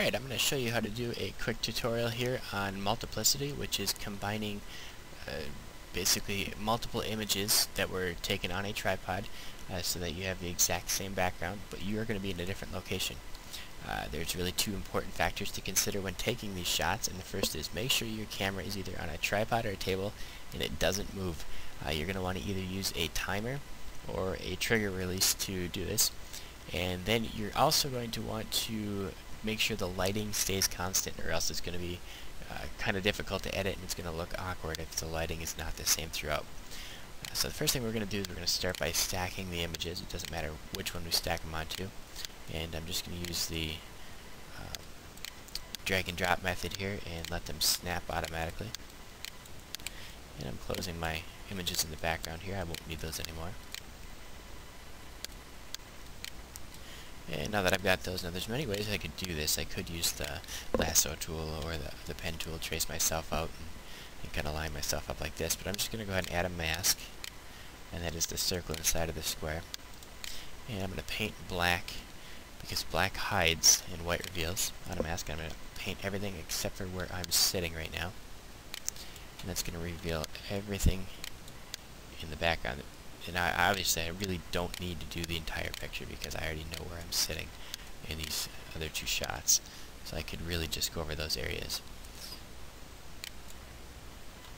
Alright, I'm going to show you how to do a quick tutorial here on multiplicity, which is combining basically multiple images that were taken on a tripod so that you have the exact same background, but you are going to be in a different location. There's really two important factors to consider when taking these shots, and the first is make sure your camera is either on a tripod or a table and it doesn't move. You're going to want to either use a timer or a trigger release to do this, and then you're also going to want to make sure the lighting stays constant, or else it's going to be kind of difficult to edit and it's going to look awkward if the lighting is not the same throughout. So the first thing we're going to do is we're going to start by stacking the images. It doesn't matter which one we stack them onto, and I'm just going to use the drag and drop method here and let them snap automatically. And I'm closing my images in the background here. I won't need those anymore. And now that I've got those, now there's many ways I could do this. I could use the lasso tool or the pen tool, trace myself out and kind of line myself up like this, but I'm just going to go ahead and add a mask, and that is the circle inside of the square. And I'm going to paint black, because black hides and white reveals on a mask. I'm going to paint everything except for where I'm sitting right now, and that's going to reveal everything in the background. And obviously I really don't need to do the entire picture because I already know where I'm sitting in these other two shots, so I could really just go over those areas.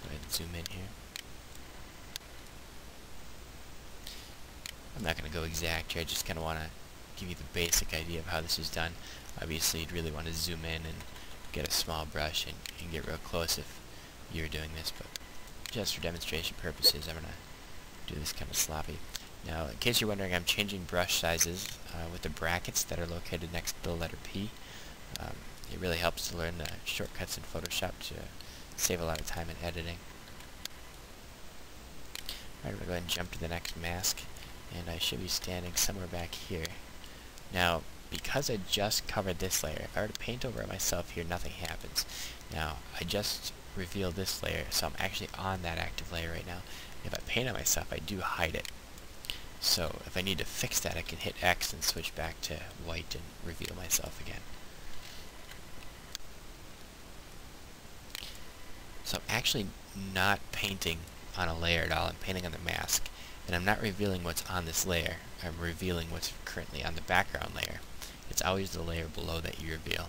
Go ahead and zoom in here. I'm not going to go exact here, I just kind of want to give you the basic idea of how this is done. Obviously you'd really want to zoom in and get a small brush and get real close if you're doing this, but just for demonstration purposes I'm going to do this kind of sloppy. Now, in case you're wondering, I'm changing brush sizes with the brackets that are located next to the letter P. It really helps to learn the shortcuts in Photoshop to save a lot of time in editing. Alright, we're going to go ahead and jump to the next mask, and I should be standing somewhere back here. Now, because I just covered this layer, if I were to paint over it myself here, nothing happens. Now, I just revealed this layer, so I'm actually on that active layer right now. If I paint on myself, I do hide it. So if I need to fix that, I can hit X and switch back to white and reveal myself again. So I'm actually not painting on a layer at all. I'm painting on the mask, and I'm not revealing what's on this layer. I'm revealing what's currently on the background layer. It's always the layer below that you reveal.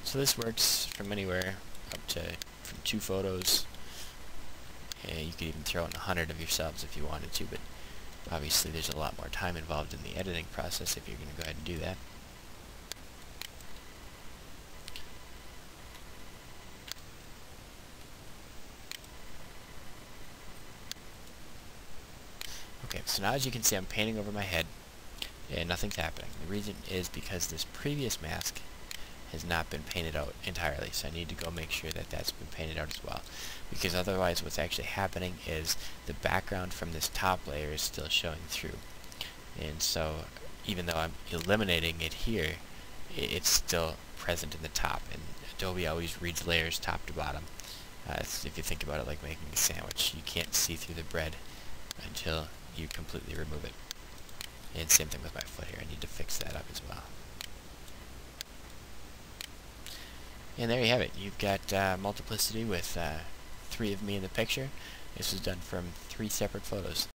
So this works from anywhere up to from 2 photos. You could even throw in 100 of yourselves if you wanted to, but obviously there's a lot more time involved in the editing process if you're going to go ahead and do that. Okay, so now as you can see, I'm painting over my head and nothing's happening. The reason is because this previous mask has not been painted out entirely, so I need to go make sure that that's been painted out as well, because otherwise what's actually happening is the background from this top layer is still showing through, and so even though I'm eliminating it here, it's still present in the top. And Adobe always reads layers top to bottom. If you think about it like making a sandwich, you can't see through the bread until you completely remove it. And same thing with my foot here, I need to fix that up as well. And there you have it. You've got multiplicity with 3 of me in the picture. This was done from 3 separate photos.